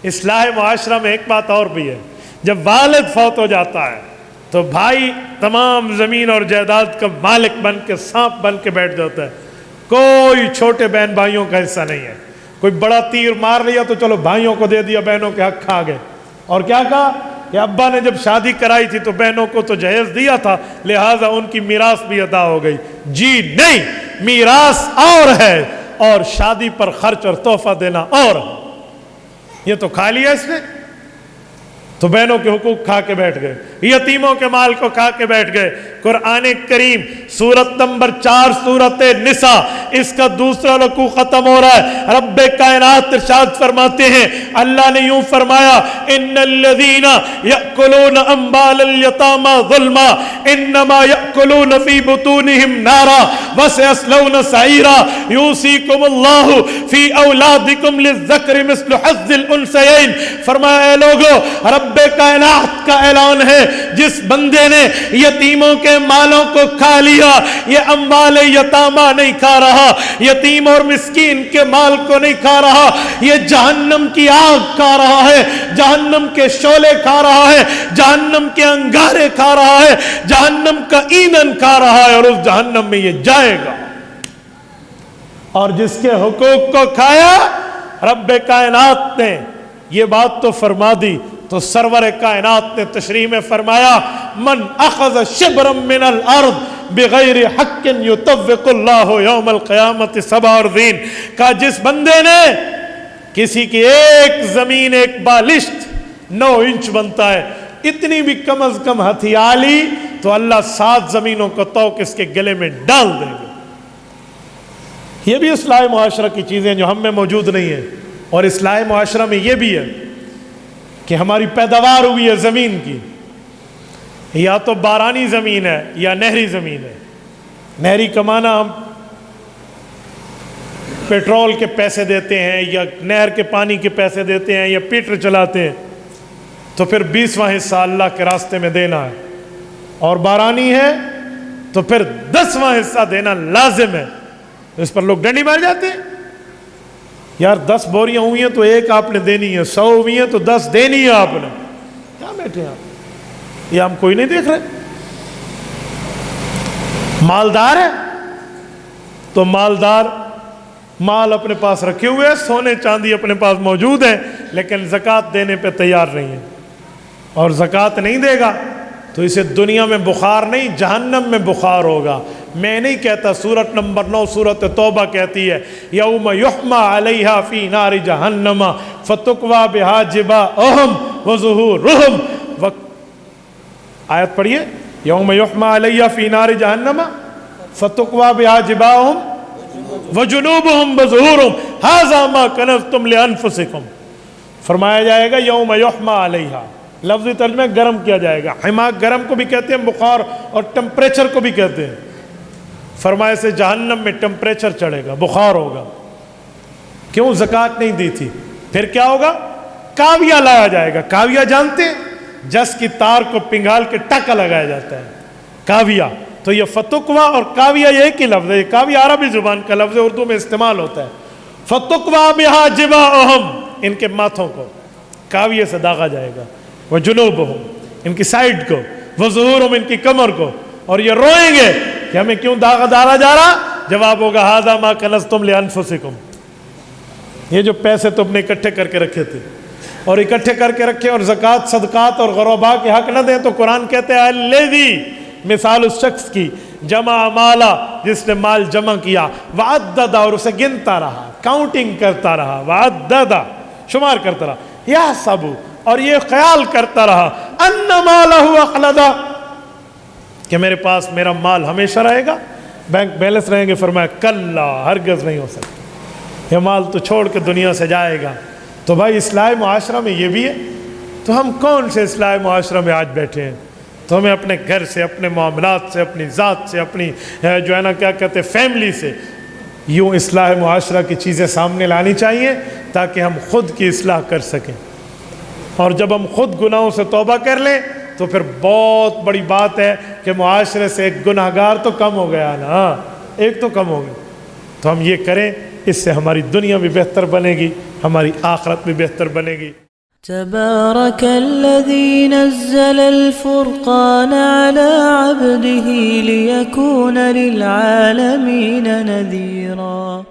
اصلاح معاشرہ میں ایک بات اور بھی ہے، جب والد فوت ہو جاتا ہے تو بھائی تمام زمین اور جائیداد کا مالک بن کے سانپ بن کے بیٹھ جاتا ہے، کوئی چھوٹے بہن بھائیوں کا حصہ نہیں ہے۔ کوئی بڑا تیر مار لیا تو چلو بھائیوں کو دے دیا، بہنوں کے حق کھا گئے۔ اور کیا کہا کہ ابا نے جب شادی کرائی تھی تو بہنوں کو تو جہیز دیا تھا، لہٰذا ان کی میراث بھی ادا ہو گئی۔ جی نہیں، میراث اور ہے اور شادی پر خرچ اور تحفہ دینا اور ہے۔ یہ تو کھا لیا اس نے، تو بہنوں کے حقوق کھا کے بیٹھ گئے، یتیموں کے مال کو کھا کے بیٹھ گئے۔ قرآن کریم سورت نمبر 4 سورت نساء، اس کا دوسرا رکوع ختم ہو رہا ہے۔ رب کائنات ارشاد فرماتے ہیں، اللہ نے یوں فرمایا، ان الذین یأکلون اموال الیتامی ظلما انما یأکلون فی بطونہم نارا وسیصلون سعیرا یوصیکم اللہ فی اولادکم للذکر مثل حظ الانثیین۔ فرمایا اے لوگو، رب کائنات کا اعلان ہے، جس بندے نے یتیموں کے مالوں کو کھا لیا، یہ اموال یتامہ نہیں کھا رہا، یتیم اور مسکین کے مال کو نہیں کھا رہا، یہ جہنم کی آگ کھا رہا ہے، جہنم کے شعلے کھا رہا ہے، جہنم کے انگارے کھا رہا ہے، جہنم کا ایندھن کھا رہا ہے، اور اس جہنم میں یہ جائے گا۔ اور جس کے حقوق کو کھایا، رب کائنات نے یہ بات تو فرما دی، تو سرور کائنات نے تشریح میں فرمایا، من اخذ شبرا من الارض بغیر حق یطوق اللہ یوم القیامت 47، کہ جس بندے نے کسی کی ایک زمین، ایک بالشت 9 انچ بنتا ہے، اتنی بھی کم از کم ہتھیا لی تو اللہ 7 زمینوں کو توق اس کے گلے میں ڈال دے گا۔ یہ بھی اصلاح معاشرہ کی چیزیں جو ہم میں موجود نہیں ہیں۔ اور اصلاح معاشرہ میں یہ بھی ہے کہ ہماری پیداوار ہوئی ہے زمین کی، یا تو بارانی زمین ہے یا نہری زمین ہے۔ نہری کمانا ہم پیٹرول کے پیسے دیتے ہیں یا نہر کے پانی کے پیسے دیتے ہیں یا پیٹر چلاتے ہیں، تو پھر 20واں حصہ اللہ کے راستے میں دینا ہے، اور بارانی ہے تو پھر 10واں حصہ دینا لازم ہے۔ اس پر لوگ ڈنڈی مار جاتے ہیں، یار 10 بوریاں ہوئی ہیں تو ایک آپ نے دینی ہے، 100 ہوئی ہیں تو 10 دینی ہے آپ نے۔ کیا بیٹھے آپ، یہ ہم کوئی نہیں دیکھ رہے؟ مالدار ہے تو مالدار مال اپنے پاس رکھے ہوئے ہے، سونے چاندی اپنے پاس موجود ہے، لیکن زکوٰۃ دینے پہ تیار نہیں ہے، اور زکوٰۃ نہیں دے گا تو اسے دنیا میں بخار نہیں، جہنم میں بخار ہوگا۔ میں نہیں کہتا، سورت نمبر 9 سورت توبہ کہتی ہے، یوم یحمى علیہا فی نار جہنم فتکوی بہا جباہہم وظہورہم۔ آیت پڑھیے، یوم یحمى علیہا فی نار جہنم فتکوی بہا جباہہم وجنوبہم وظہورہم ھذا ما کنزتم لانفسکم۔ فرمایا جائے گا یوم یحمى علیہا، لفظی ترجمہ گرم کیا جائے گا۔ حما گرم کو بھی کہتے ہیں، بخار اور ٹمپریچر کو بھی کہتے ہیں۔ فرمائے سے جہنم میں ٹمپریچر چڑھے گا، بخار ہوگا، کیوں؟ زکوٰۃ نہیں دی تھی۔ پھر کیا ہوگا؟ کاویہ لایا جائے گا۔ کاویہ جانتے ہیں؟ جس کی تار کو پنگھال کے ٹکا لگایا جاتا ہے، کاویہ۔ تو یہ فتکوا اور کاویہ یہ ایک ہی لفظ ہے، کاویہ عربی زبان کا لفظ ہے، اردو میں استعمال ہوتا ہے۔ فتکوا بہا جباہہم، ان کے ماتھوں کو کاویہ سے داغا جائے گا، وجنوبہم، ان کی سائڈ کو، وظہورہم، ان کی کمر کو، اور یہ روئیں گے کہ ہمیں کیوں داغا ڈالا جا رہا؟ جواب ہوگا ھذا ما کنزتم لانفسکم، یہ جو پیسے تم نے اکٹھے کر کے رکھے تھے اور اکٹھے کر کے رکھے، اور زکوٰۃ صدقات اور غرباء کے حق نہ دیں، تو قرآن کہتے ہیں الذی، مثال اس شخص کی، جمع مالا، جس نے مال جمع کیا، وعدد، اور اسے گنتا رہا، کاؤنٹنگ کرتا رہا، وعدد، شمار کرتا رہا، یحسب، اور یہ خیال کرتا رہا، ان مالہ اخلدا، کہ میرے پاس میرا مال ہمیشہ رہے گا، بینک بیلنس رہیں گے۔ فرمایا کلا، ہرگز نہیں ہو سکتا، یہ مال تو چھوڑ کے دنیا سے جائے گا۔ تو بھائی اصلاح معاشرہ میں یہ بھی ہے۔ تو ہم کون سے اصلاح معاشرہ میں آج بیٹھے ہیں؟ تو ہمیں اپنے گھر سے، اپنے معاملات سے، اپنی ذات سے، اپنی جو ہے نا کیا کہتے ہیں فیملی سے، یوں اصلاح معاشرہ کی چیزیں سامنے لانی چاہیے تاکہ ہم خود کی اصلاح کر سکیں۔ اور جب ہم خود گناہوں سے توبہ کر لیں تو پھر بہت بڑی بات ہے کہ معاشرے سے ایک گناہ گار تو کم ہو گیا نا، ایک تو کم ہو گیا۔ تو ہم یہ کریں، اس سے ہماری دنیا بھی بہتر بنے گی، ہماری آخرت بھی بہتر بنے گی۔ تبارك الذي نزل الفرقان على عبده ليكون للعالمين نذيرا.